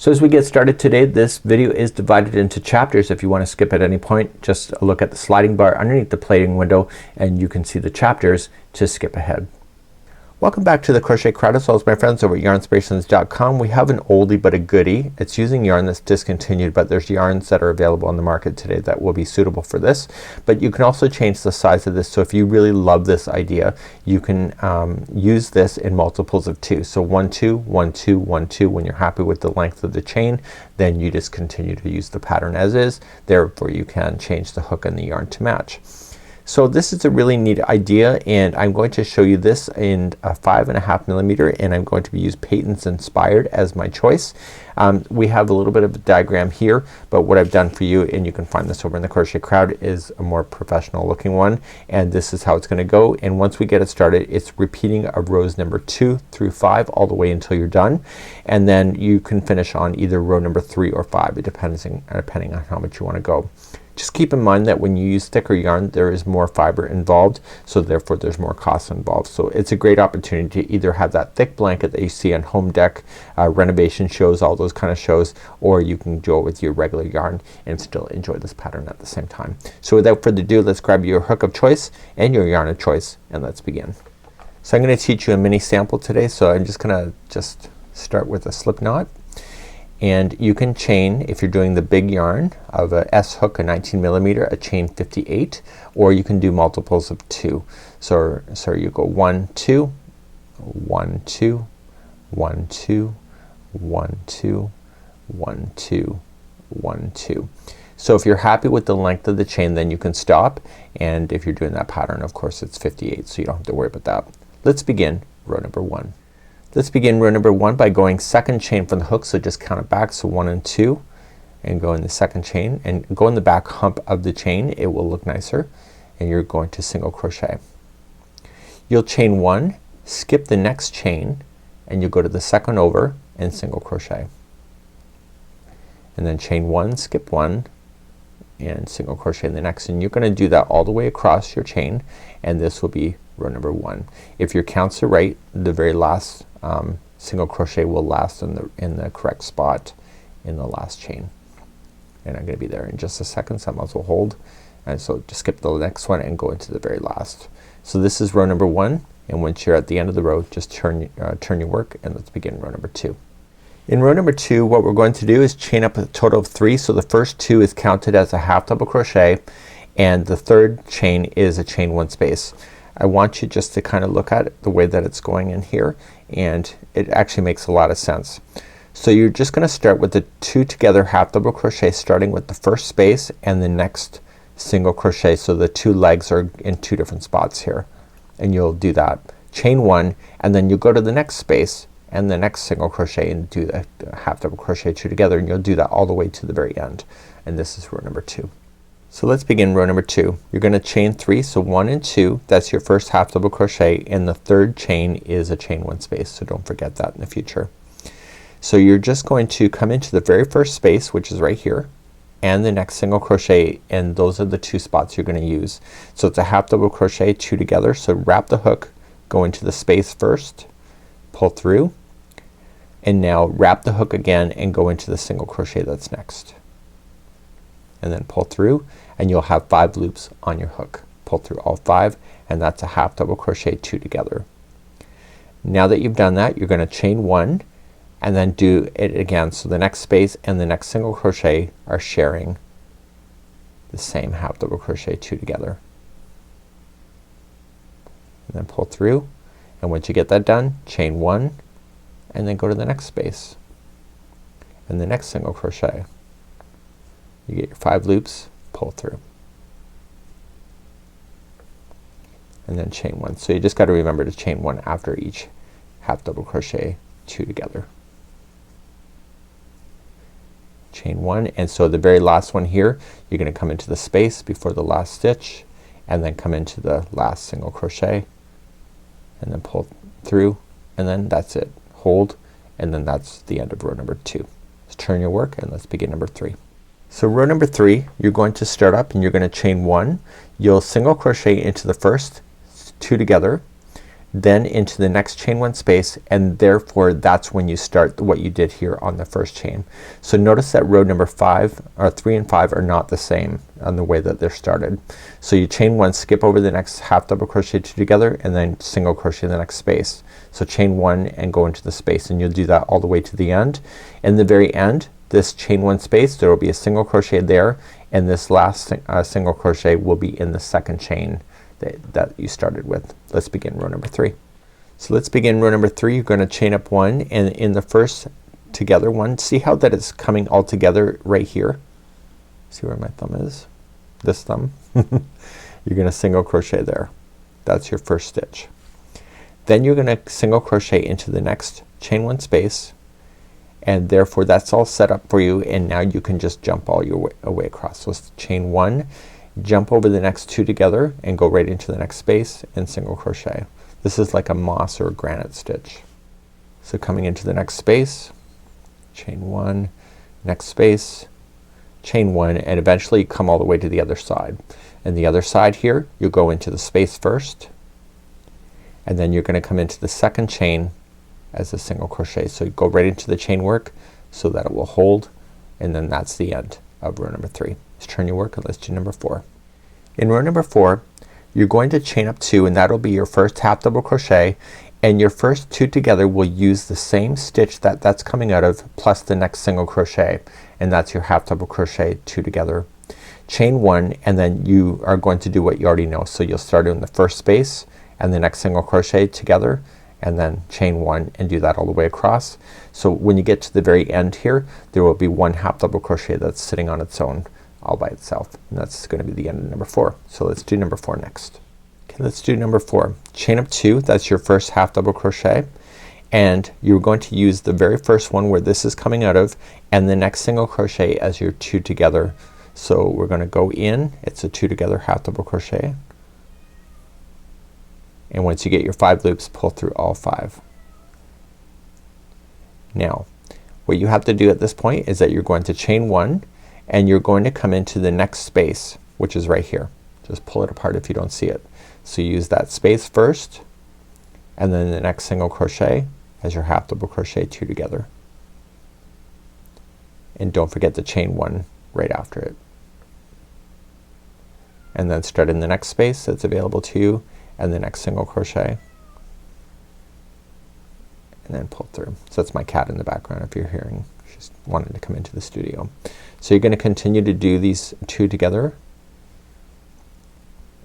So as we get started today, this video is divided into chapters. If you want to skip at any point, just look at the sliding bar underneath the plating window and you can see the chapters to skip ahead. Welcome back to the Crochet Crowd, as well as my friends over at yarnspirations.com. We have an oldie but a goodie. It's using yarn that's discontinued, but there's yarns that are available on the market today that will be suitable for this. But you can also change the size of this, so if you really love this idea, you can use this in multiples of 2. So 1 2 1 2 1 2. When you're happy with the length of the chain, then you just continue to use the pattern as is. Therefore you can change the hook and the yarn to match. So this is a really neat idea, and I'm going to show you this in a 5.5 millimeter, and I'm going to use Peyton's Inspired as my choice. We have a little bit of a diagram here, but what I've done for you, and you can find this over in the Crochet Crowd, is a more professional looking one, and this is how it's gonna go. And once we get it started, it's repeating of rows number 2 through 5 all the way until you're done, and then you can finish on either row number 3 or 5. It depends depending on how much you want to go. Just keep in mind that when you use thicker yarn, there is more fiber involved, so therefore there's more cost involved. So it's a great opportunity to either have that thick blanket that you see on home deck, renovation shows, all those kind of shows, or you can go with your regular yarn and still enjoy this pattern at the same time. So without further ado, let's grab your hook of choice and your yarn of choice, and let's begin. So I'm gonna teach you a mini sample today, so I'm just gonna start with a slip knot. And you can chain, if you're doing the big yarn of a S hook, a 19 millimeter, a chain 58, or you can do multiples of 2. So you go 1 2 1 2 1 2 1 2 1 2 1 2. So if you're happy with the length of the chain, then you can stop, and if you're doing that pattern, of course it's 58, so you don't have to worry about that. Let's begin row number 1. Let's begin row number 1 by going second chain from the hook, so just count it back, so 1 and 2, and go in the second chain and go in the back hump of the chain. It will look nicer, and you're going to single crochet. You'll chain 1, skip the next chain, and you'll go to the second over and single crochet, and then chain 1, skip 1, and single crochet in the next, and you're gonna do that all the way across your chain, and this will be row number 1. If your counts are right, the very last single crochet will last in the correct spot in the last chain, and I'm gonna be there in just a second, so I might as well hold, and so just skip the next one and go into the very last. So this is row number 1, and once you're at the end of the row, just turn your work, and let's begin row number 2. In row number 2, what we're going to do is chain up a total of 3. So the first 2 is counted as a half double crochet, and the third chain is a chain 1 space. I want you just to kind of look at it the way that it's going in here, and it actually makes a lot of sense. So you're just gonna start with the 2 together half double crochet, starting with the first space and the next single crochet, so the 2 legs are in 2 different spots here, and you'll do that. Chain 1, and then you go to the next space and the next single crochet and do the half double crochet 2 together, and you'll do that all the way to the very end, and this is row number 2. So let's begin row number 2. You're gonna chain 3, so 1 and 2, that's your first half double crochet, and the third chain is a chain 1 space, so don't forget that in the future. So you're just going to come into the very first space, which is right here, and the next single crochet, and those are the 2 spots you're gonna use. So it's a half double crochet 2 together, so wrap the hook, go into the space first, pull through, and now wrap the hook again and go into the single crochet that's next, and then pull through, and you'll have 5 loops on your hook. Pull through all 5, and that's a half double crochet 2 together. Now that you've done that, you're gonna chain 1 and then do it again, so the next space and the next single crochet are sharing the same half double crochet 2 together, and then pull through, and once you get that done, chain 1 and then go to the next space and the next single crochet. You get your 5 loops, pull through, and then chain 1. So you just gotta remember to chain 1 after each half double crochet 2 together. Chain 1, and so the very last one here, you're gonna come into the space before the last stitch, and then come into the last single crochet, and then pull through, and then that's it. Hold, and then that's the end of row number 2. Let's turn your work, and let's begin number 3. So row number 3, you're going to start up and you're gonna chain 1. You'll single crochet into the first 2 together, then into the next chain one space, and therefore that's when you start what you did here on the first chain. So notice that row number 5 or 3 and 5 are not the same on the way that they're started. So you chain one, skip over the next half double crochet 2 together, and then single crochet in the next space. So chain one and go into the space, and you'll do that all the way to the end. In the very end, this chain one space, there will be a single crochet there, and this last single crochet will be in the second chain that you started with. Let's begin row number 3. So let's begin row number 3. You're going to chain up one, and in the first together one, see how that is coming all together right here. See where my thumb is? This thumb. You're gonna single crochet there. That's your first stitch. Then you're gonna single crochet into the next chain one space, and therefore that's all set up for you, and now you can just jump all your way across. So chain one, jump over the next 2 together and go right into the next space and single crochet. This is like a moss or a granite stitch. So coming into the next space, chain one, next space, chain one, and eventually come all the way to the other side. And the other side here, you go into the space first, and then you're gonna come into the second chain as a single crochet. So you go right into the chain work so that it will hold, and then that's the end of row number 3. Let's turn your work and let's do number 4. In row number 4, you're going to chain up 2, and that'll be your first half double crochet, and your first 2 together will use the same stitch that's coming out of plus the next single crochet, and that's your half double crochet 2 together. Chain one, and then you are going to do what you already know. So you'll start in the first space and the next single crochet together, and then chain one and do that all the way across. So when you get to the very end here, there will be one half double crochet that's sitting on its own all by itself, and that's gonna be the end of number 4. So let's do number 4 next. Okay, let's do number 4. Chain up 2, that's your first half double crochet, and you're going to use the very first one where this is coming out of, and the next single crochet as your 2 together. So we're gonna go in, it's a 2 together half double crochet, and once you get your 5 loops, pull through all 5. Now what you have to do at this point is that you're going to chain one, and you're going to come into the next space, which is right here. Just pull it apart if you don't see it. So you use that space first, and then the next single crochet as your half double crochet 2 together, and don't forget to chain one right after it, and then start in the next space that's available to you and the next single crochet, and then pull through. So that's my cat in the background if you're hearing. She's wanting to come into the studio. So you're gonna continue to do these 2 together,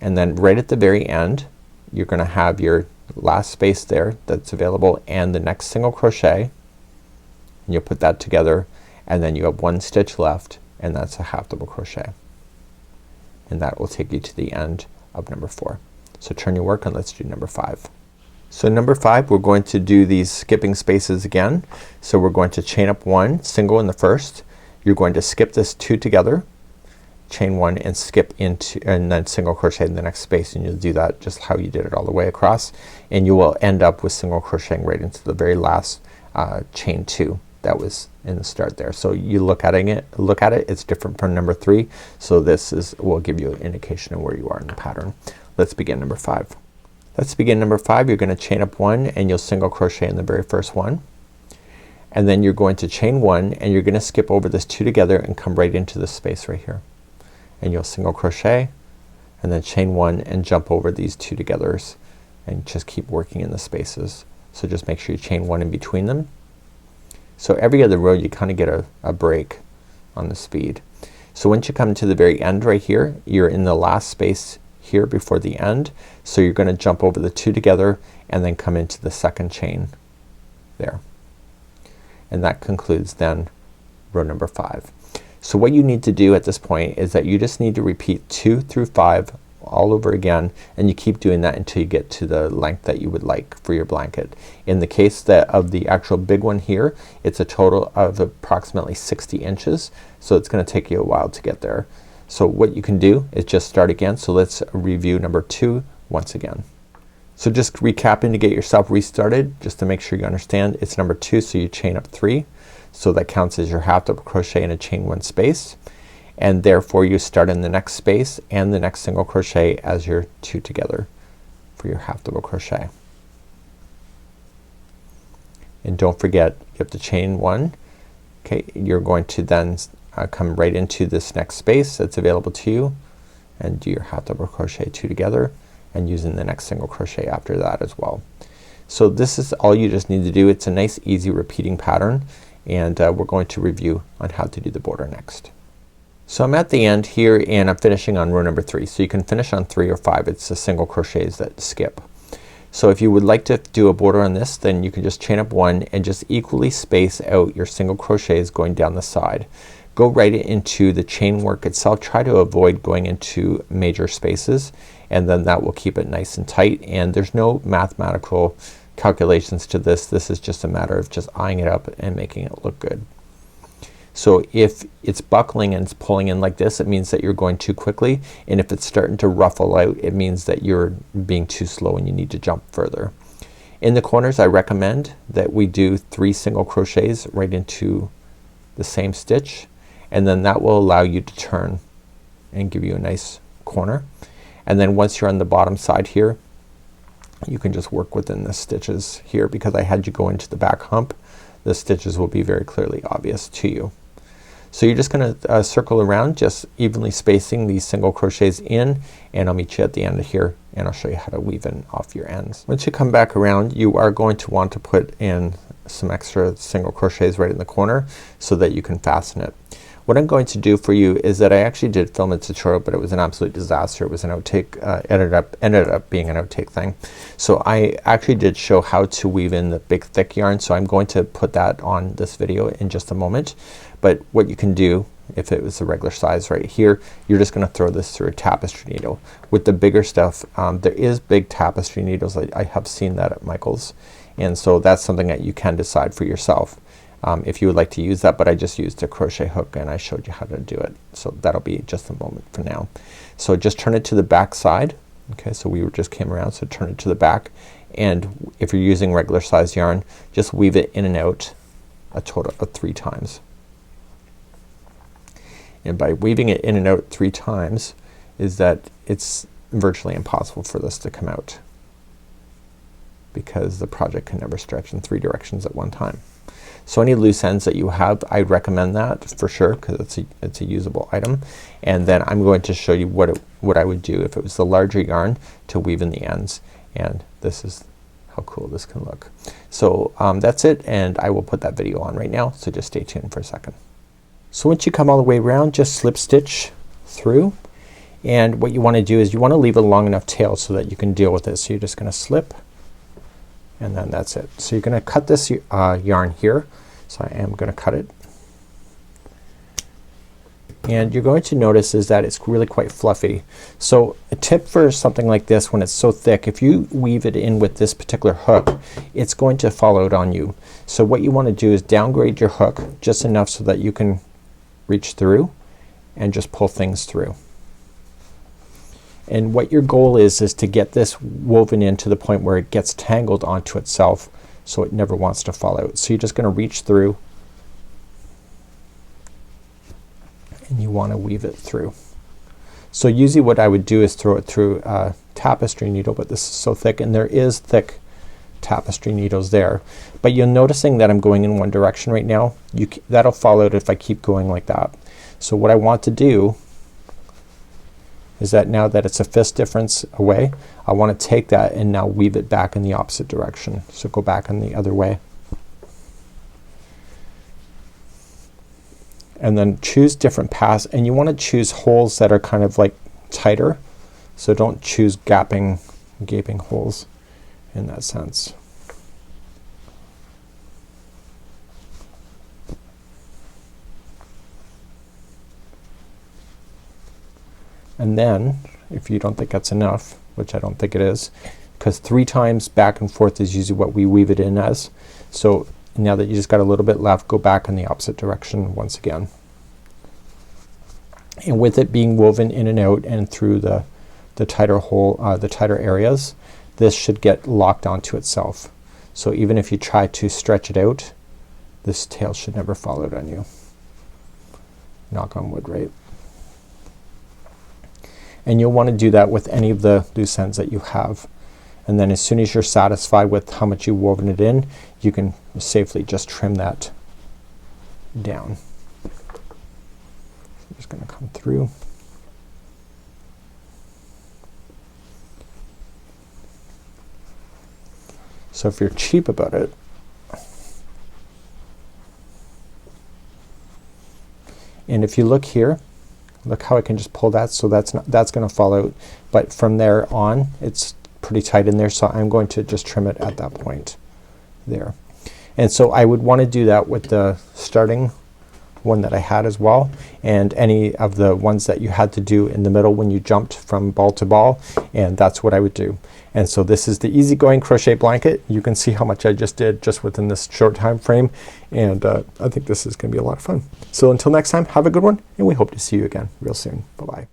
and then right at the very end you're gonna have your last space there that's available and the next single crochet, and you'll put that together, and then you have 1 stitch left, and that's a half double crochet, and that will take you to the end of number 4. So turn your work and let's do number 5. So number 5, we're going to do these skipping spaces again. So we're going to chain up 1, single in the first, you're going to skip this 2 together, chain 1 and skip into, and then single crochet in the next space, and you'll do that just how you did it all the way across, and you will end up with single crocheting right into the very last chain 2 that was in the start there. So you look at it, it's different from number 3, so this will give you an indication of where you are in the pattern. Let's begin number 5. Let's begin number 5. You're gonna chain up 1 and you'll single crochet in the very first one, and then you're going to chain 1 and you're gonna skip over this 2 together and come right into this space right here, and you'll single crochet and then chain 1 and jump over these 2 togethers and just keep working in the spaces. So just make sure you chain 1 in between them. So every other row you kinda get a break on the speed. So once you come to the very end right here, you're in the last space here before the end, so you're gonna jump over the 2 together and then come into the second chain there, and that concludes then row number 5. So what you need to do at this point is that you just need to repeat 2 through 5 all over again, and you keep doing that until you get to the length that you would like for your blanket. In the case of the actual big one here, it's a total of approximately 60 inches, so it's gonna take you a while to get there. So what you can do is just start again. So let's review number 2 once again. So just recapping to get yourself restarted, just to make sure you understand, it's number 2, so you chain up 3, so that counts as your half double crochet in a chain 1 space, and therefore you start in the next space and the next single crochet as your 2 together for your half double crochet. And don't forget you have to chain 1. Okay, you're going to then come right into this next space that's available to you and do your half double crochet 2 together and using the next single crochet after that as well. So this is all you just need to do. It's a nice easy repeating pattern, and we're going to review on how to do the border next. So I'm at the end here and I'm finishing on row number 3. So you can finish on 3 or 5. It's the single crochets that skip. So if you would like to do a border on this, then you can just chain up 1 and just equally space out your single crochets going down the side. Go right into the chain work itself. Try to avoid going into major spaces, and then that will keep it nice and tight, and there's no mathematical calculations to this. This is just a matter of just eyeing it up and making it look good. So if it's buckling and it's pulling in like this, it means that you're going too quickly, and if it's starting to ruffle out, it means that you're being too slow and you need to jump further. In the corners, I recommend that we do 3 single crochets right into the same stitch, and then that will allow you to turn and give you a nice corner. And then once you're on the bottom side here, you can just work within the stitches here. Because I had you go into the back hump, the stitches will be very clearly obvious to you. So you're just gonna circle around, just evenly spacing these single crochets in, and I'll meet you at the end of here and I'll show you how to weave in off your ends. Once you come back around, you are going to want to put in some extra single crochets right in the corner so that you can fasten it. What I'm going to do for you is that I actually did film a tutorial, but it was an absolute disaster. It was an outtake, ended up being an outtake thing. So I actually did show how to weave in the big thick yarn, so I'm going to put that on this video in just a moment. But what you can do, if it was the regular size right here, you're just gonna throw this through a tapestry needle. With the bigger stuff, there is big tapestry needles. I have seen that at Michael's, and so that's something that you can decide for yourself. If you would like to use that, but I just used a crochet hook and I showed you how to do it. So that'll be just a moment for now. So just turn it to the back side. Okay, so we just came around, so turn it to the back, and if you're using regular size yarn, just weave it in and out a total of 3 times. And by weaving it in and out 3 times is that it's virtually impossible for this to come out, because the project can never stretch in 3 directions at one time. So any loose ends that you have, I recommend that for sure, because it's a usable item. And then I'm going to show you what I would do if it was the larger yarn to weave in the ends, and this is how cool this can look. So that's it, and I will put that video on right now, so just stay tuned for a second. So once you come all the way around, just slip stitch through, and what you want to do is you want to leave a long enough tail so that you can deal with it. So you're just gonna slip, and then that's it. So you're gonna cut this yarn here. So I am gonna cut it, and you're going to notice is that it's really quite fluffy. So a tip for something like this, when it's so thick, if you weave it in with this particular hook, it's going to fall out on you. So what you want to do is downgrade your hook just enough so that you can reach through and just pull things through. And what your goal is to get this woven in to the point where it gets tangled onto itself, so it never wants to fall out. So you're just gonna reach through and you want to weave it through. So usually what I would do is throw it through a tapestry needle, but this is so thick, and there is thick tapestry needles there. But you're noticing that I'm going in one direction right now. That'll fall out if I keep going like that. So what I want to do is that now that it's a fist difference away, I want to take that and now weave it back in the opposite direction. So go back in the other way. And then choose different paths, and you want to choose holes that are kind of like tighter. So don't choose gaping holes in that sense. And then if you don't think that's enough, which I don't think it is, because 3 times back and forth is usually what we weave it in as. So now that you just got a little bit left, go back in the opposite direction once again. And with it being woven in and out and through the tighter hole, the tighter areas, this should get locked onto itself. So even if you try to stretch it out, this tail should never fall out on you. Knock on wood, right? And you'll want to do that with any of the loose ends that you have. and then as soon as you're satisfied with how much you've woven it in, you can safely just trim that down. I'm just gonna come through. So if you're cheap about it, and if you look here, look how I can just pull that, so that's gonna fall out, but from there on it's pretty tight in there, so I'm going to just trim it at that point there. And so I would want to do that with the starting one that I had as well, and any of the ones that you had to do in the middle when you jumped from ball to ball, and that's what I would do. And so this is the Easy Going Crochet Blanket. You can see how much I just did just within this short time frame, and I think this is gonna be a lot of fun. So until next time, have a good one, and we hope to see you again real soon. Bye bye.